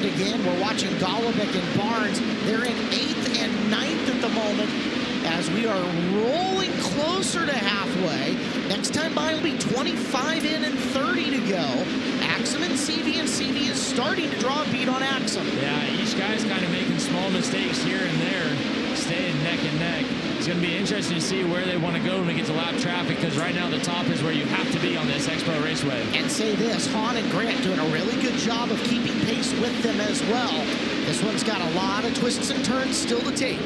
front again. We're watching Golubic and Barnes. They're in 8th and 9th at the moment as we are rolling closer to halfway. Next time by will be 25 in and 30 to go. Axum and CV is starting to draw a beat on Axum. Yeah, each guy's kind of making small mistakes here and there, staying neck and neck. It's going to be interesting to see where they want to go when we get to lap traffic, because right now the top is where you have to be on this Expo Raceway. And say this, Hahn and Grant doing a really good job of keeping pace with them as well. This one's got a lot of twists and turns still to take.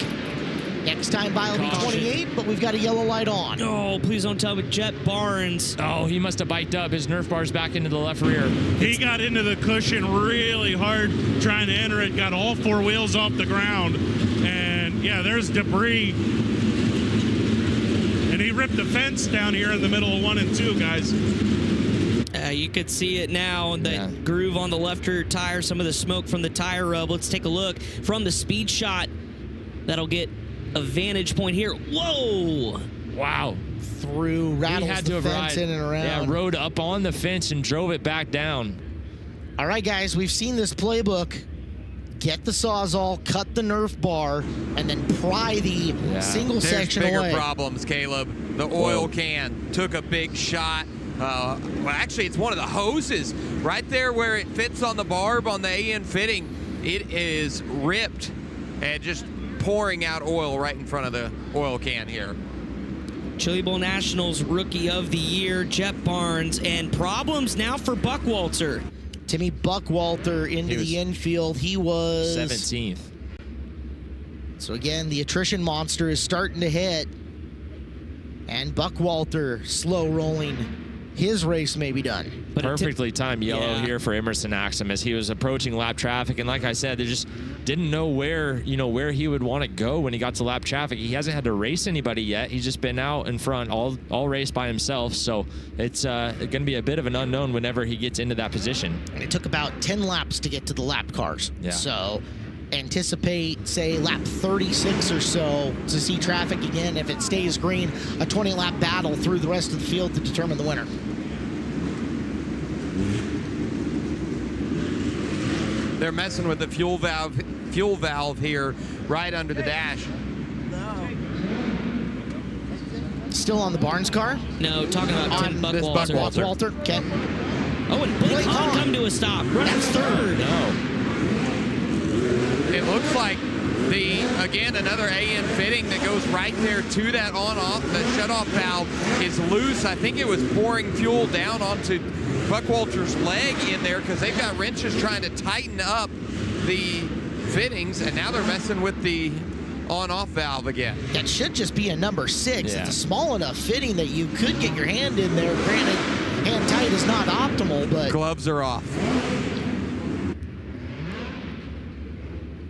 Next time by will be 28, but we've got a yellow light on. Oh, please don't tell me Jet Barnes. Oh, he must have biked up. His Nerf bar's back into the left rear. He got into the cushion really hard trying to enter it, got all 4 wheels off the ground. And, yeah, there's debris. And he ripped the fence down here in the middle of 1 and 2, guys. You could see it now, that groove on the left rear tire, some of the smoke from the tire rub. Let's take a look from the speed shot. That'll get a vantage point here. Whoa! Wow. Through, rattles the fence in and around. Yeah, rode up on the fence and drove it back down. All right, guys, we've seen this playbook. Get the Sawzall, cut the Nerf bar, and then pry the single section away. There's bigger problems, Caleb. The oil can took a big shot. Well, actually, it's one of the hoses right there where it fits on the barb on the AN fitting. It is ripped and just pouring out oil right in front of the oil can here. Chili Bowl Nationals Rookie of the Year, Jet Barnes, and problems now for Buckwalter. Timmy Buckwalter into the infield. He was 17th. So again, the attrition monster is starting to hit. And Buckwalter slow rolling. His race may be done. But perfectly timed yellow here for Emerson Axum as he was approaching lap traffic, and like I said, they just didn't know where he would want to go when he got to lap traffic. He hasn't had to race anybody yet. He's just been out in front all race by himself, so it's going to be a bit of an unknown whenever he gets into that position. And it took about 10 laps to get to the lap cars. Yeah. So anticipate, say, lap 36 or so to see traffic again. If it stays green, a 20-lap battle through the rest of the field to determine the winner. They're messing with the fuel valve here right under the dash. Still on the Barnes car? No, talking about Tim Buckwalter. Buckwalter. Okay. Oh, and Blake Hahn come to a stop. Running third. No. It looks like again, another AN fitting that goes right there to that on-off. The shut-off valve is loose. I think it was pouring fuel down onto Buckwalter's leg in there because they've got wrenches trying to tighten up the fittings, and now they're messing with the on-off valve again. That should just be a number 6. Yeah. It's a small enough fitting that you could get your hand in there. Granted, hand tight is not optimal, but gloves are off.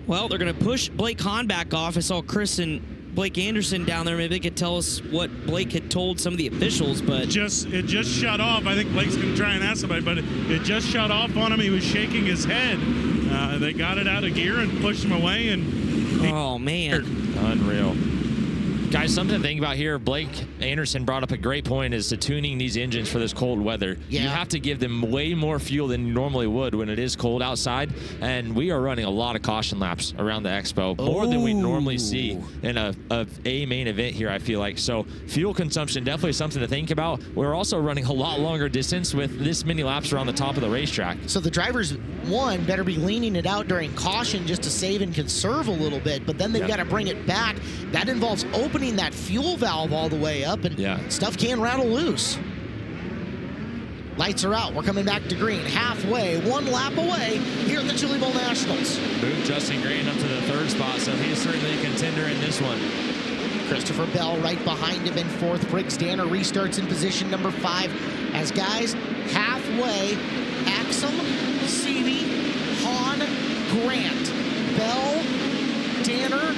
Well, they're going to push Blake Hahn back off. I saw Chris and Blake Anderson down there. Maybe they could tell us what Blake had told some of the officials, but It just shut off. I think Blake's going to try and ask somebody, but it just shut off on him. He was shaking his head. They got it out of gear and pushed him away, and oh man, unreal. Guys, something to think about here. Blake Anderson brought up a great point as to tuning these engines for this cold weather. Yeah. You have to give them way more fuel than you normally would when it is cold outside, and we are running a lot of caution laps around the Expo, more than we normally see in a main event here, I feel like. So fuel consumption, definitely something to think about. We're also running a lot longer distance with this many laps around the top of the racetrack. so the drivers, one, better be leaning it out during caution just to save and conserve a little bit, but then they've got to bring it back. That involves opening that fuel valve all the way up, and stuff can rattle loose. Lights are out. We're coming back to green. Halfway, 1 lap away here at the Chili Bowl Nationals. Moved Justin Green up to the 3rd spot, so he's certainly a contender in this one. Christopher Bell right behind him in 4th. Briggs Danner restarts in position number 5. As guys, halfway, Axum, Seavey, Hahn, Grant, Bell, Danner.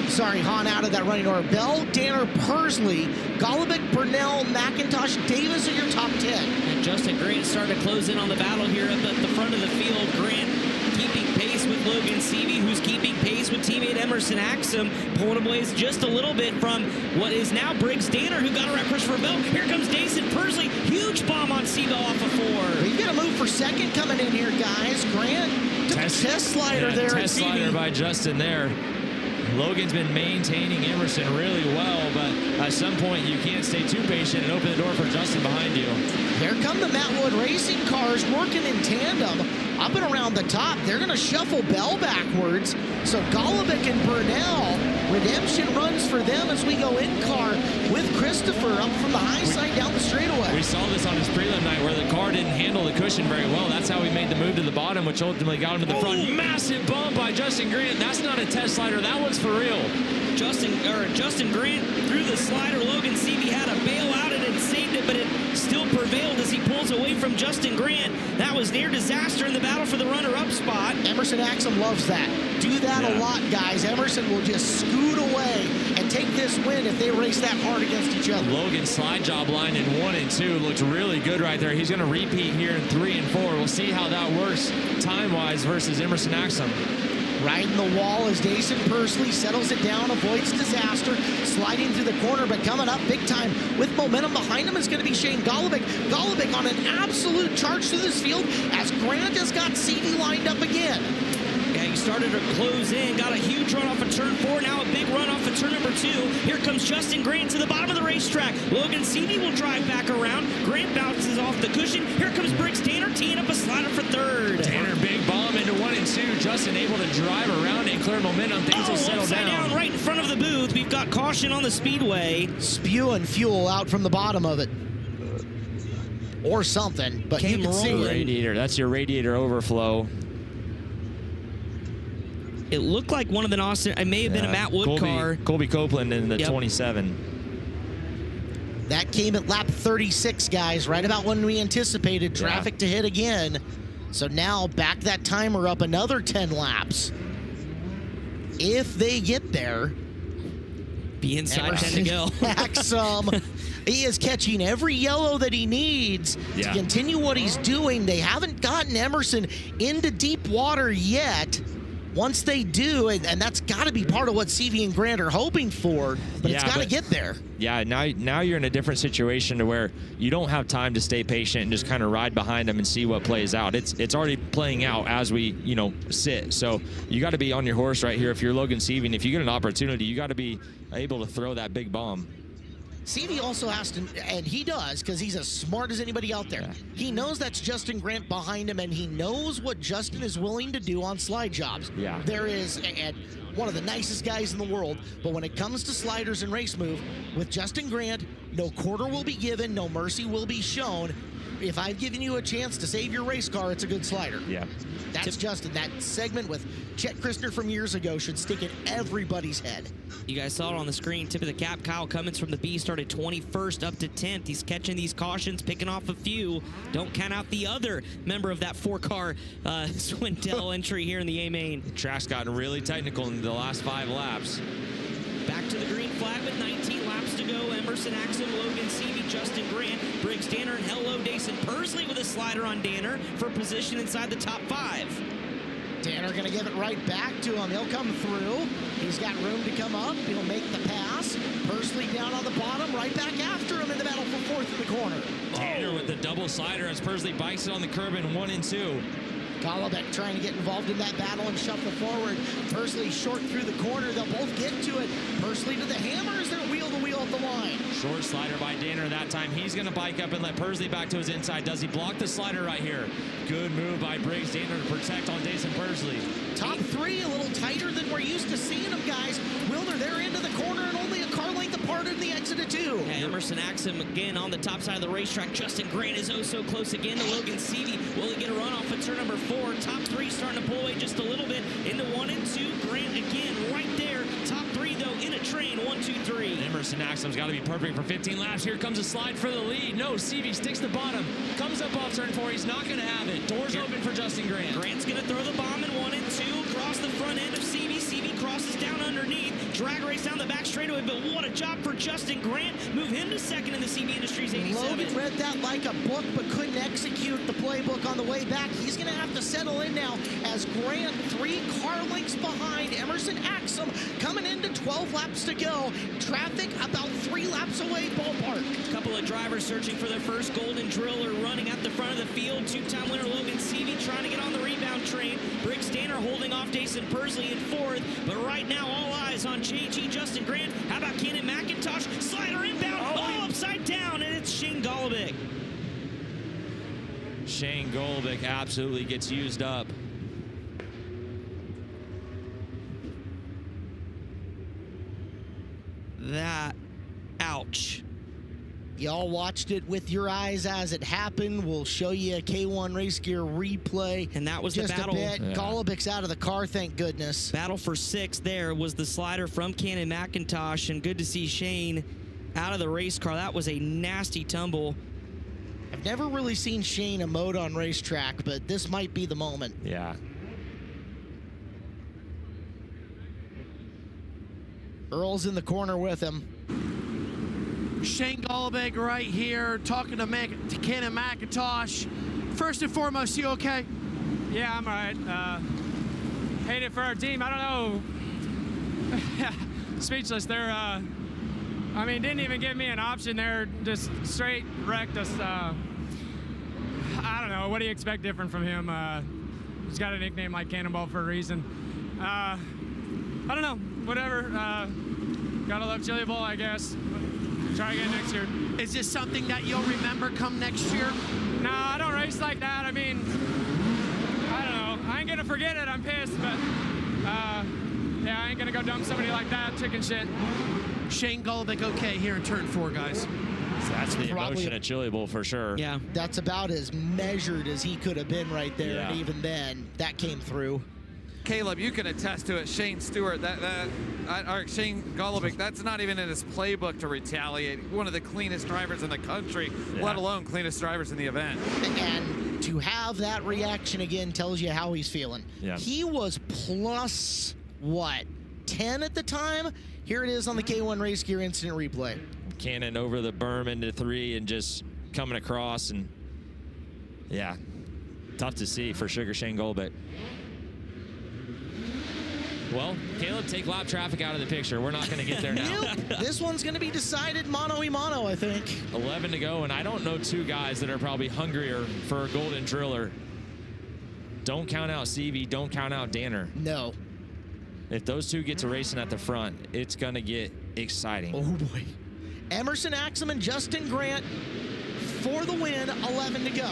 Sorry, Hahn out of that running order. Bell, Danner, Persley, Golubic, Burnell, McIntosh, Davis are your top 10. And Justin Grant starting to close in on the battle here at the front of the field. Grant keeping pace with Logan Seavey, who's keeping pace with teammate Emerson Axum, pulling away just a little bit from what is now Briggs Danner, who got around Christopher Bell. Here comes Dason Persley. Huge bomb on Seabell off of 4. We've got a move for 2nd coming in here, guys. Grant took test slider there. Test slider by Justin there. Logan's been maintaining Emerson really well, but at some point you can't stay too patient and open the door for Justin behind you. Here come the Matt Wood racing cars working in tandem up and around the top. They're going to shuffle Bell backwards. So Golubic and Burnell, redemption runs for them as we go in car with Christopher up from the high side down the straightaway. We saw this on his prelim night where the car didn't handle the cushion very well. That's how he made the move to the bottom, which ultimately got him to the front. Massive bump by Justin Grant. That's not a test slider. That one's for real. Justin Grant threw the slider. Logan Seavey had a bail out and it saved it, but it still prevailed as he pulls away from Justin Grant. That was near disaster in the battle for the runner-up spot. Emerson Axum loves that. Do that a lot, guys. Emerson will just scoot away and take this win if they race that hard against each other. Logan's slide job line in 1 and 2 looks really good right there. He's going to repeat here in 3 and 4. We'll see how that works time-wise versus Emerson Axum. Riding the wall as Jason Pursley settles it down, avoids disaster, sliding through the corner, but coming up big time with momentum behind him is going to be Shane Golubic. Golubic on an absolute charge through this field as Grant has got Seavey lined up again. Yeah, he started to close in, got a huge run off of turn 4, now a big run off of turn number 2. Here comes Justin Grant to the bottom of the racetrack. Logan Seavey will drive back around. Grant bounces off the cushion. Here comes Briggs Tanner teeing up a slider for third. Tanner, big bomb into 1 and 2. Justin able to drive around and clear momentum. Things will settle down right in front of the booth. We've got caution on the speedway. Spewing fuel out from the bottom of it. Or something, but you can see it. Radiator, that's your radiator overflow. It looked like one of the Austin, it may have been a Matt Wood car. Colby Copeland in the 27. That came at lap 36, guys, right about when we anticipated traffic to hit again. So now back that timer up another 10 laps. If they get there. Be inside 10 to go. Axum, he is catching every yellow that he needs to continue what he's doing. They haven't gotten Emerson into deep water yet. Once they do, and that's got to be part of what Seavey and Grant are hoping for, but it's got to get there. Yeah, now you're in a different situation to where you don't have time to stay patient and just kind of ride behind them and see what plays out. It's already playing out as we, sit. So you got to be on your horse right here if you're Logan Seavey, and if you get an opportunity, you got to be able to throw that big bomb. Seavey also has to, and he does, because he's as smart as anybody out there. Yeah. He knows that's Justin Grant behind him, and he knows what Justin is willing to do on slide jobs. Yeah. There is, and one of the nicest guys in the world, but when it comes to sliders and race move, with Justin Grant, no quarter will be given, no mercy will be shown. If I've given you a chance to save your race car, it's a good slider. Yeah. That's Justin. That segment with Chet Christner from years ago should stick in everybody's head. You guys saw it on the screen. Tip of the cap, Kyle Cummins from the B started 21st up to 10th. He's catching these cautions, picking off a few. Don't count out the other member of that 4-car Swindell entry here in the A-Main. The track's gotten really technical in the last 5 laps. Back to the green flag with 19 laps to go. Emerson Axum, Logan Seavey, Justin Grant, Briggs Danner, and hello, Jason Pursley with a slider on Danner for position inside the top 5. Danner going to give it right back to him. He'll come through. He's got room to come up. He'll make the pass. Pursley down on the bottom, right back after him in the battle for 4th in the corner. Danner with the double slider as Pursley bikes it on the curb in 1 and 2. Golubic trying to get involved in that battle and shuffle forward. Pursley short through the corner. They'll both get to it. Pursley to the hammer as they're wheel to wheel at the line. Short slider by Danner that time. He's going to bike up and let Pursley back to his inside. Does he block the slider right here? Good move by Briggs Danner to protect on Jason Pursley. Top 3, a little tighter than we're used to seeing them, guys. Wilder, they're into the corner and only a car length apart in the exit of 2. Okay, Emerson Axum again on the top side of the racetrack. Justin Grant is oh so close again to Logan Seavey. Will he get a run off at turn number 4? Top 3 starting to pull away just a little bit into 1 and 2. Grant again right there. Top 3 though in a train. 1, 2, 3. Emerson Axum's got to be perfect for 15 laps. Here comes a slide for the lead. No, Seavey sticks the bottom. Comes up off turn 4. He's not going to have it. Doors open for Justin Grant. Grant's going to throw the bomb in 1 and 2 across the front end of Seavey. Seavey crosses down underneath. Drag race down the back straightaway, but what a job for Justin Grant. Move him to 2nd in the CB Industries 87. Logan read that like a book, but couldn't execute the playbook on the way back. He's going to have to settle in now as Grant 3 car lengths behind. Emerson Axum coming into 12 laps to go. Traffic about 3 laps away, ballpark. A couple of drivers searching for their first golden driller running at the front of the field. 2-time winner Logan Seavey trying to get on the rebound train. Briggs Danner holding off Jason Persley in fourth. But right now, all eyes on JG Justin Grant. How about Kenan McIntosh? Slider inbound, upside down, and it's Shane Golobic. Shane Golobic absolutely gets used up. That, ouch. Y'all watched it with your eyes as it happened. We'll show you a K1 Race Gear replay. And that was just the battle. a bit. Yeah. Golubic's out of the car, thank goodness. Battle for 6 there was the slider from Kenan McIntosh, and good to see Shane out of the race car. That was a nasty tumble. I've never really seen Shane emote on racetrack, but this might be the moment. Yeah. Earl's in the corner with him. Shane Golobic right here talking to Kenan McIntosh. First and foremost, you okay? Yeah, I'm all right. Hate it for our team. I don't know. Speechless. They're, I mean, didn't even give me an option. They're just straight wrecked us. I don't know. What do you expect different from him? He's got a nickname like Cannonball for a reason. I don't know. Whatever. Gotta love Chili Bowl, I guess. Try again next year. Is this something that you'll remember come next year? No, I don't race like that. I mean, I don't know. I ain't gonna forget it. I'm pissed, but yeah, I ain't gonna go dump somebody like that. Chicken shit. Shane Golobic okay here in turn 4, guys. That's the emotion at Chili Bowl for sure. Yeah. That's about as measured as he could have been right there, Yeah. and even then, that came through. Caleb, you can attest to it. Shane Stewart, Shane Golobic, that's not even in his playbook to retaliate. One of the cleanest drivers in the country, let alone cleanest drivers in the event. And to have that reaction again tells you how he's feeling. Yeah. He was plus, what, 10 at the time? Here it is on the K1 Race Gear incident replay. Cannon over the berm into 3 and just coming across, and yeah, tough to see for Sugar Shane Golobic. Well, Caleb, take lap traffic out of the picture. We're not going to get there now. Nope. This one's going to be decided mano-a-mano, I think. 11 to go, and I don't know 2 guys that are probably hungrier for a golden driller. Don't count out Seavey. Don't count out Danner. No. If those 2 get to racing at the front, it's going to get exciting. Oh, boy. Emerson Axum and Justin Grant for the win, 11 to go.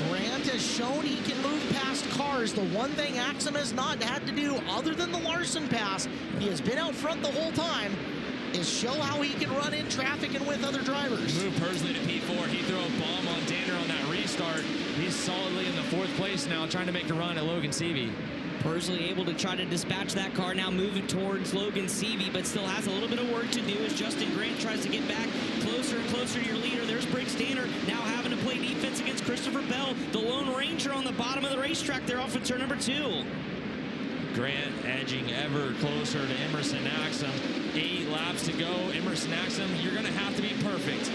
Grant has shown he can move past cars. The one thing Axum has not had to do, other than the Larson pass, he has been out front the whole time, is show how he can run in traffic and with other drivers. Move Persley to P4. He throw a bomb on Danner on that restart. He's solidly in the 4th place now, trying to make a run at Logan Seavey. Persley able to try to dispatch that car, now moving towards Logan Seavey, but still has a little bit of work to do as Justin Grant tries to get back closer and closer to your leader. There's Briggs Danner now having to play defense against Christopher Bell, the Lone Ranger on the bottom of the racetrack there off of turn number 2. Grant edging ever closer to Emerson Axum. 8 laps to go. Emerson Axum, you're going to have to be perfect.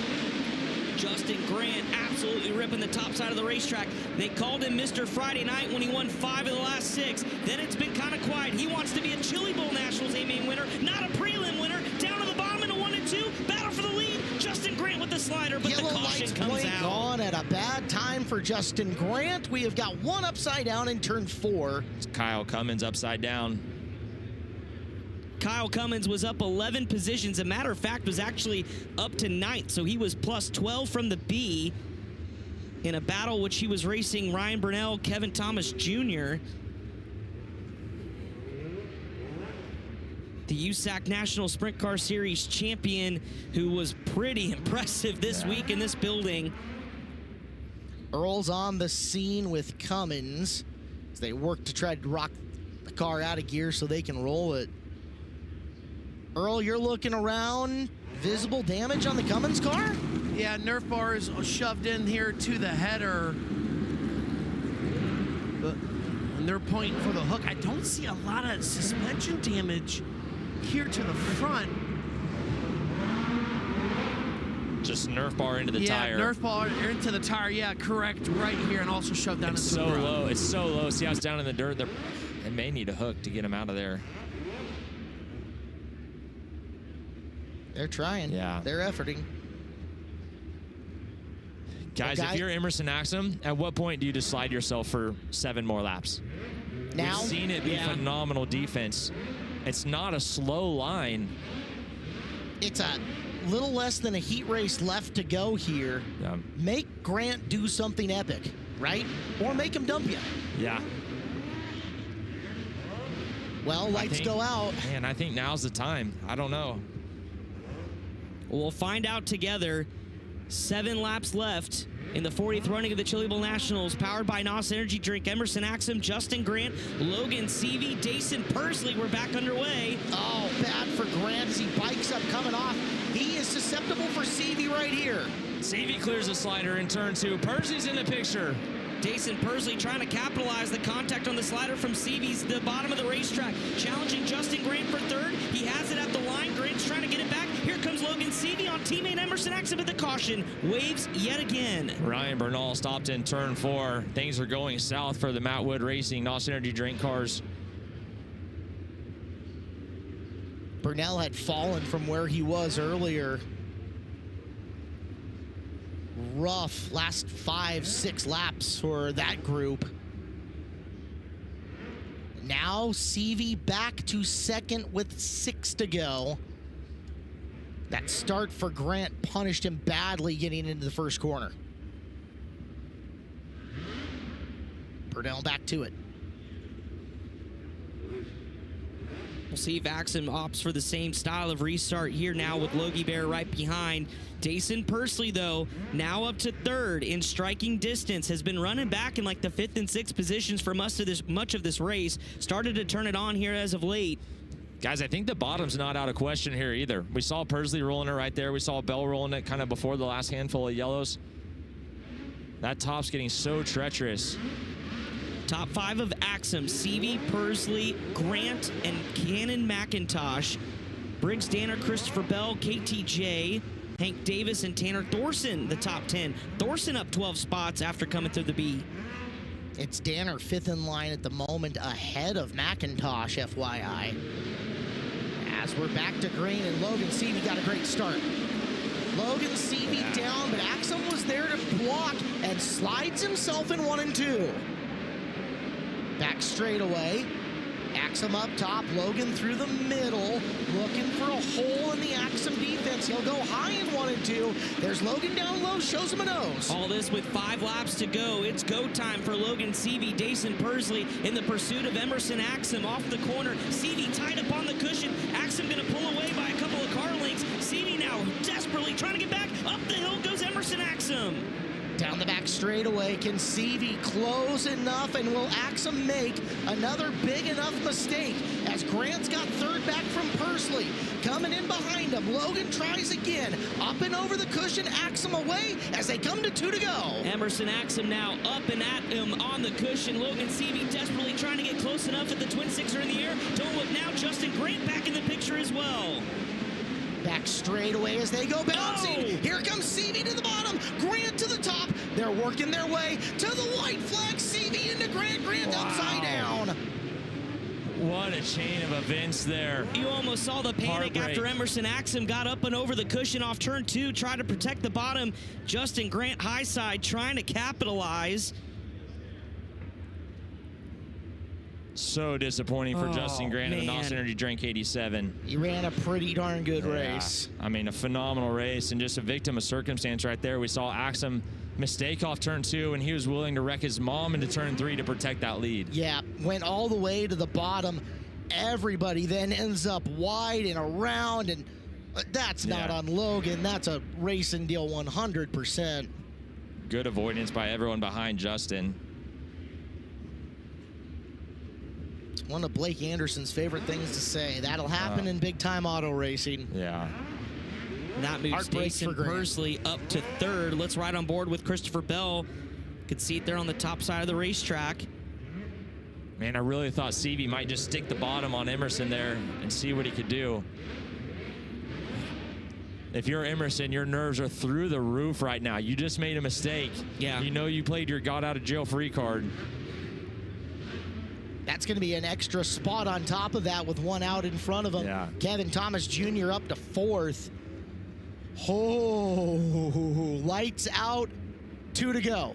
Justin Grant absolutely ripping the top side of the racetrack. They called him Mr. Friday Night when he won 5 of the last 6. Then it's been kind of quiet. He wants to be a Chili Bowl Nationals A-Main winner, not a prelim winner. Down to the bottom in a 1 and 2. Battle for the lead. Justin Grant with the slider, but Yellow the caution lights comes blink out. on at a bad time for Justin Grant. We have got 1 upside down in turn 4. It's Kyle Cummins upside down. Kyle Cummins was up 11 positions. A matter of fact, was actually up to 9th, so he was plus 12 from the B in a battle which he was racing Ryan Burnell, Kevin Thomas Jr. The USAC National Sprint Car Series champion, who was pretty impressive this week in this building. Earl's on the scene with Cummins as they work to try to rock the car out of gear so they can roll it. Earl, you're looking around. Visible damage on the Cummins car? Yeah, Nerf bar is shoved in here to the header. But when they're pointing for the hook, I don't see a lot of suspension damage here to the front. Just Nerf bar into the tire. Yeah, Nerf bar into the tire. Yeah, correct. Right here, and also shoved down It's into so the low. It's so low. See how it's down in the dirt? They may need a hook to get him out of there. They're trying. Yeah. They're efforting. Guys, if you're Emerson Axum, at what point do you just slide yourself for 7 more laps? Now, we've seen it be phenomenal defense. It's not a slow line. It's a little less than a heat race left to go here. Yeah. Make Grant do something epic, right? Or make him dump you. Yeah. Well, lights go out. Man, I think now's the time. I don't know. We'll find out together. 7 laps left in the 40th running of the Chili Bowl Nationals, powered by NOS Energy Drink. Emerson Axum, Justin Grant, Logan Seavey, Dason Pursley. We're back underway. Oh, bad for Grant as he bikes up coming off. He is susceptible for Seavey right here. Seavey clears the slider in turn 2. Pursley's in the picture. Dason Pursley trying to capitalize the contact on the slider from Seavey's the bottom of the racetrack. Challenging Justin Grant for 3rd. He has it at the line. Grant's trying to get it back. Here comes Logan Seavey on teammate Emerson Axum at the caution. Waves yet again. Ryan Bernal stopped in turn 4. Things are going south for the Matt Wood Racing NOS Energy Drink cars. Burnell had fallen from where he was earlier. Rough last 5-6 laps for that group. Now Seavey back to 2nd with 6 to go. That start for Grant punished him badly getting into the first corner. Burnell back to it. We'll see if Axum opts for the same style of restart here now with Logie Bear right behind. Dason Pursley, though, now up to 3rd in striking distance, has been running back in like the 5th and 6th positions for much of this race. Started to turn it on here as of late. Guys, I think the bottom's not out of question here either. We saw Pursley rolling it right there. We saw Bell rolling it kind of before the last handful of yellows. That top's getting so treacherous. Top 5 of Axum, Seavey, Pursley, Grant, and Cannon McIntosh. Briggs Danner, Christopher Bell, KTJ, Hank Davis, and Tanner Thorson, the top 10. Thorson up 12 spots after coming through the B. It's Danner 5th in line at the moment, ahead of McIntosh, FYI. As we're back to green, and Logan Seavey got a great start. Logan Seavey down, but Axum was there to block and slides himself in 1 and 2. Back straightaway. Axum up top, Logan through the middle, looking for a hole in the Axum defense. He'll go high in 1 and 2. There's Logan down low, shows him a nose. All this with 5 laps to go. It's go time for Logan Seavey, Dason Pursley in the pursuit of Emerson Axum off the corner. Seavey tied up on the cushion. Axum gonna pull away by a couple of car lengths. Seavey now desperately trying to get back. Up the hill goes Emerson Axum. Down the back straightaway, can Seavey close enough, and will Axum make another big enough mistake as Grant's got 3rd back from Pursley. Coming in behind him, Logan tries again, up and over the cushion, Axum away as they come to 2 to go. Emerson Axum now up and at him on the cushion. Logan Seavey desperately trying to get close enough at the twin sixer in the air. Don't look now, Justin Grant back in the picture as well. Back straightaway as they go bouncing. Oh! Here comes Seavey to the bottom, Grant to the top. They're working their way to the white flag. Seavey into Grant, Grant upside down. What a chain of events there. You almost saw the panic after Emerson Axum got up and over the cushion off turn 2, tried to protect the bottom. Justin Grant high side trying to capitalize. So disappointing for Justin Grant in the NOS Energy Drink 87. He ran a pretty darn good race. I mean, a phenomenal race and just a victim of circumstance right there. We saw Axum mistake off turn 2, and he was willing to wreck his mom into turn 3 to protect that lead. Yeah, went all the way to the bottom. Everybody then ends up wide and around, and that's not on Logan. That's a racing deal 100%. Good avoidance by everyone behind Justin. One of Blake Anderson's favorite things to say. That'll happen in big-time auto racing. Yeah. That moves Dason Pursley up to 3rd. Let's ride on board with Christopher Bell. Could see it there on the top side of the racetrack. Man, I really thought Seavey might just stick the bottom on Emerson there and see what he could do. If you're Emerson, your nerves are through the roof right now. You just made a mistake. Yeah. You know you played your got out of jail free card. That's going to be an extra spot on top of that with 1 out in front of him. Yeah. Kevin Thomas Jr. up to 4th. Oh, lights out 2 to go.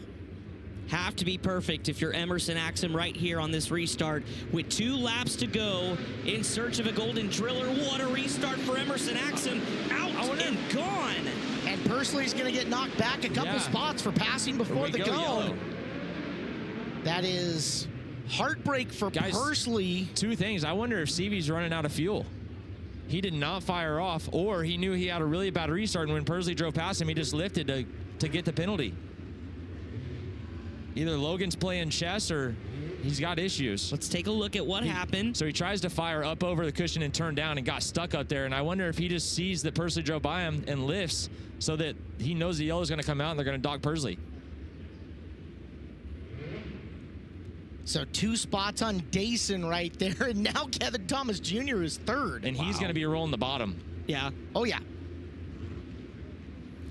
Have to be perfect if you're Emerson Axum right here on this restart. With 2 laps to go, in search of a golden driller. What a restart for Emerson Axum. Out and gone. And Pursley's going to get knocked back a couple spots for passing before the cone. That is heartbreak for Pursley. 2 things. I wonder if Seavey's running out of fuel. He did not fire off, or he knew he had a really bad restart, and when Pursley drove past him, he just lifted to get the penalty. Either Logan's playing chess or he's got issues. Let's take a look at what happened. So he tries to fire up over the cushion and turn down and got stuck up there. And I wonder if he just sees that Pursley drove by him and lifts so that he knows the yellow's going to come out and they're going to dock Pursley. So 2 spots on Dayson right there. And now Kevin Thomas Jr. is 3rd. And he's going to be rolling the bottom. Yeah. Oh, yeah.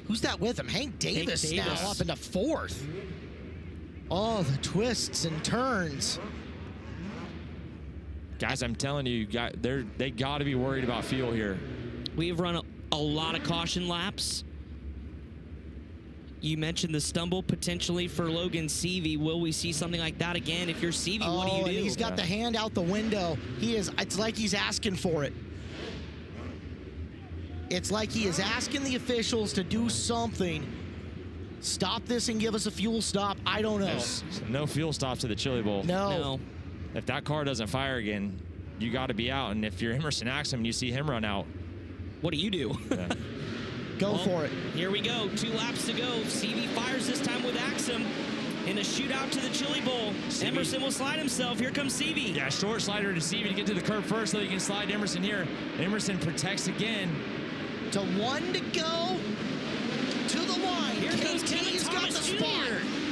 Who's that with him? Hank Davis now up into 4th. Oh, the twists and turns. Guys, I'm telling you, they got to be worried about fuel here. We've run a lot of caution laps. You mentioned the stumble potentially for Logan Seavey. Will we see something like that again? If you're Seavey, what do you do? And he's got the hand out the window. It's like he's asking for it. It's like he is asking the officials to do something. Stop this and give us a fuel stop. I don't know. There's no fuel stops at the Chili Bowl. No. If that car doesn't fire again, you got to be out. And if you're Emerson Axum and you see him run out, what do you do? Yeah. Go for it. Here we go. 2 laps to go. Seavey fires this time with Axum in a shootout to the Chili Bowl. Emerson will slide himself. Here comes Seavey. Yeah, short slider to Seavey to get to the curb first so he can slide Emerson here. Emerson protects again. To 1 to go. To the line. Here goes KT's got the spot.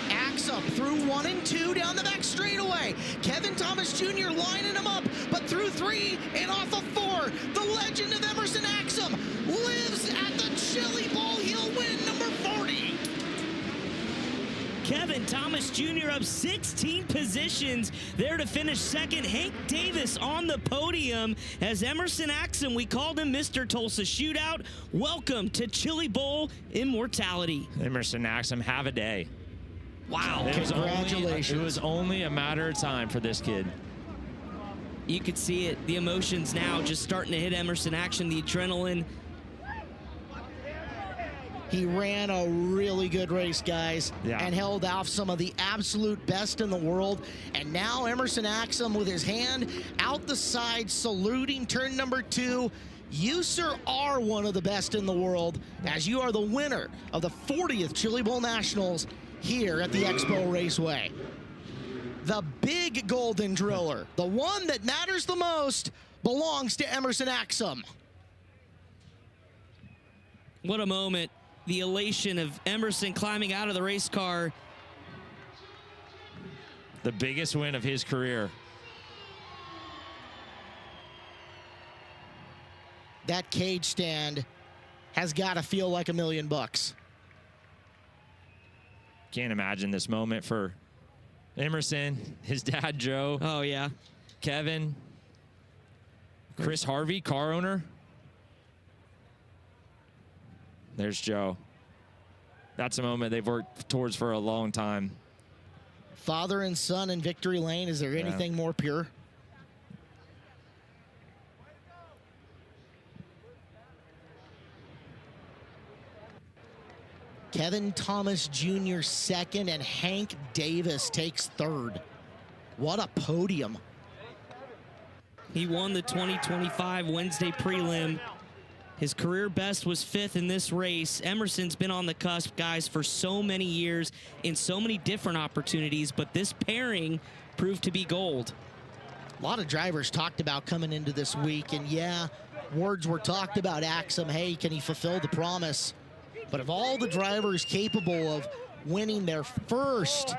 Axum through 1 and 2 down the back straightaway. Kevin Thomas Jr. lining him up, but through 3 and off of 4. The legend of Emerson Axum lives at the Chili Bowl. He'll win number 40. Kevin Thomas Jr. up 16 positions there to finish 2nd. Hank Davis on the podium as Emerson Axum. We called him Mr. Tulsa Shootout. Welcome to Chili Bowl immortality. Emerson Axum, have a day. Wow. Congratulations. It was only a matter of time for this kid. You could see it. The emotions now just starting to hit Emerson Axum. The adrenaline. He ran a really good race, guys, and held off some of the absolute best in the world. And now Emerson Axum with his hand out the side, saluting turn number 2. You, sir, are one of the best in the world, as you are the winner of the 40th Chili Bowl Nationals here at the Expo Raceway. The big golden driller, the one that matters the most, belongs to Emerson Axum. What a moment. The elation of Emerson climbing out of the race car. The biggest win of his career. That cage stand has got to feel like $1 million. Can't imagine this moment for Emerson, his dad, Joe. Oh, yeah. Kevin. Chris Harvey, car owner. There's Joe. That's a moment they've worked towards for a long time. Father and son in victory lane. Is there anything more pure? Kevin Thomas Jr. 2nd and Hank Davis takes 3rd. What a podium. He won the 2025 Wednesday prelim. His career best was 5th in this race. Emerson's been on the cusp, guys, for so many years in so many different opportunities, but this pairing proved to be gold. A lot of drivers talked about coming into this week, and yeah, words were talked about Axum. Hey, can he fulfill the promise? But of all the drivers capable of winning their first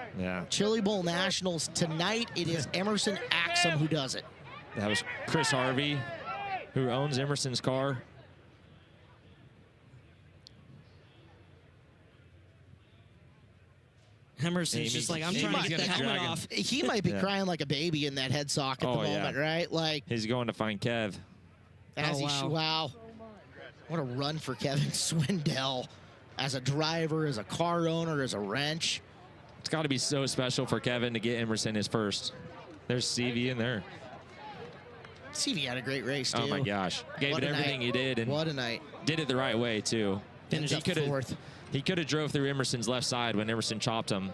Chili Bowl Nationals tonight, it is Emerson Axum who does it. That was Chris Harvey, who owns Emerson's car. Emerson's just like, I'm trying to get the helmet off. He might be crying like a baby in that headsock at the moment, right? Like, he's going to find Kev. Wow. What a run for Kevin Swindell. as a driver, as a car owner, as a wrench. It's got to be so special for Kevin to get Emerson his first. There's CV in there. CV had a great race, too. Oh, my gosh. Gave it everything he did. And what a night. Did it the right way, too. Finished up fourth. He could have drove through Emerson's left side when Emerson chopped him.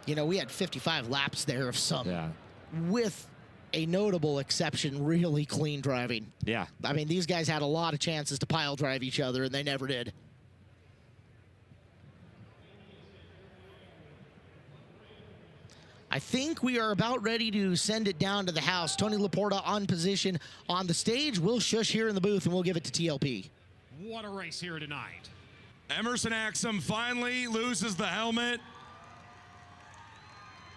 You know, we had 55 laps there of some, Yeah. with a notable exception, really clean driving. Yeah. I mean, these guys had a lot of chances to pile drive each other, and they never did. I think we are about ready to send it down to the house. Tony Laporta on position on the stage. We'll shush here in the booth, and we'll give it to TLP. What a race here tonight. Emerson Axum finally loses the helmet.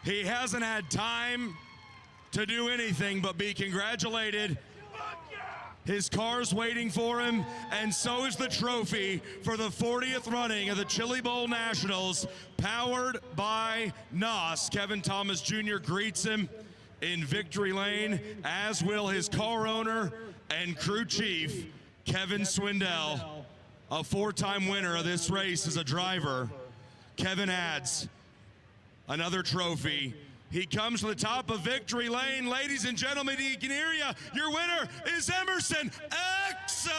He hasn't had time to do anything but be congratulated. His car's waiting for him, and so is the trophy for the 40th running of the Chili Bowl Nationals, powered by NOS. Kevin Thomas Jr. greets him in victory lane, as will his car owner and crew chief, Kevin Swindell, a four-time winner of this race as a driver. Kevin adds another trophy. He comes to the top of victory lane. Ladies and gentlemen, you can hear you. Your winner is Emerson Axum.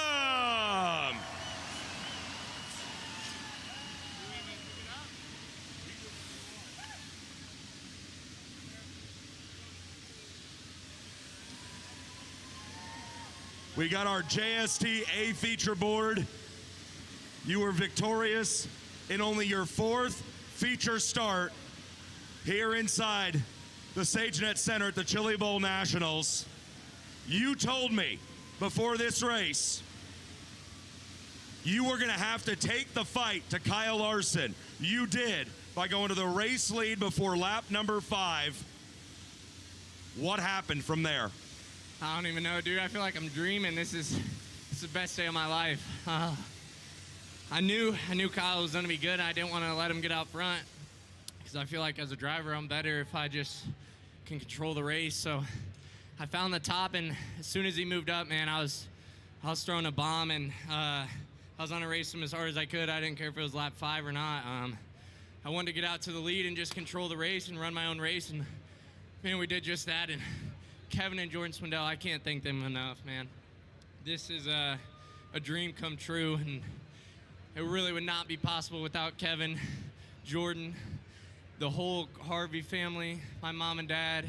We got our JST A feature board. You were victorious in only your fourth feature start here inside the SageNet Center at the Chili Bowl Nationals. You told me before this race you were going to have to take the fight to Kyle Larson. You did by going to the race lead before lap number 5. What happened from there? I don't even know, dude. I feel like I'm dreaming. This is the best day of my life. I knew Kyle was going to be good. I didn't want to let him get out front, because I feel like as a driver, I'm better if I just can control the race. So I found the top, and as soon as he moved up, man, I was throwing a bomb, and I was on to race him as hard as I could. I didn't care if it was lap 5 or not. I wanted to get out to the lead and just control the race and run my own race, and man, we did just that. And Kevin and Jordan Swindell, I can't thank them enough, man. This is a dream come true, and it really would not be possible without Kevin, Jordan, the whole Harvey family, my mom and dad.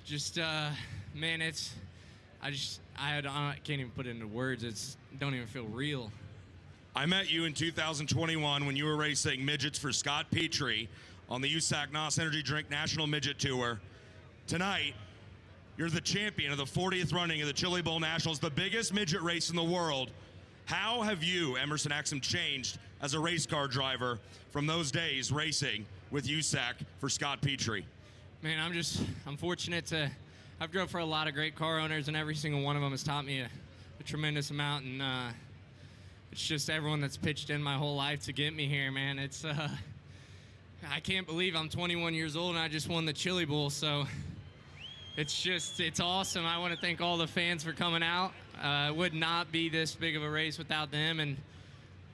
Just, man, I can't even put it into words. Don't even feel real. I met you in 2021 when you were racing midgets for Scott Petrie on the USAC NOS Energy Drink National Midget Tour. Tonight, you're the champion of the 40th running of the Chili Bowl Nationals, the biggest midget race in the world. How have you, Emerson Axum, changed as a race car driver from those days racing with USAC for Scott Petrie? Man, I'm fortunate I've drove for a lot of great car owners, and every single one of them has taught me a tremendous amount, and it's just everyone that's pitched in my whole life to get me here, man. I can't believe I'm 21 years old and I just won the Chili Bowl, so it's awesome. I want to thank all the fans for coming out. It would not be this big of a race without them, and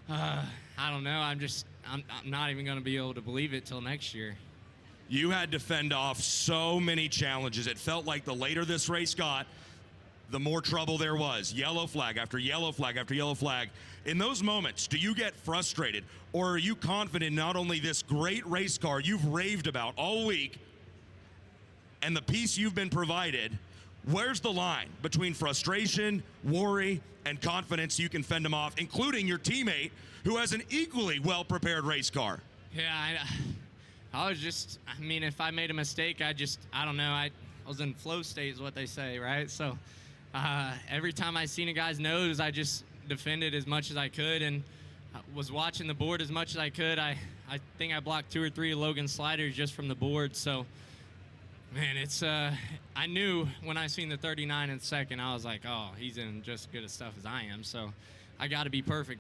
I don't know. I'm not even going to be able to believe it till next year. You had to fend off so many challenges. It felt like the later this race got, the more trouble there was. Yellow flag after yellow flag after yellow flag. In those moments, do you get frustrated, or are you confident in not only this great race car you've raved about all week and the piece you've been provided? Where's the line between frustration, worry, and confidence you can fend them off, including your teammate who has an equally well-prepared race car? Yeah, I was just, I mean, if I made a mistake, I don't know. I was in flow state is what they say, right? So every time I seen a guy's nose, I just defended as much as I could and I was watching the board as much as I could. I think I blocked 2 or 3 of Logan's sliders just from the board. So, man, I knew when I seen the 39 in second, I was like, oh, he's in just as good a stuff as I am. So I got to be perfect.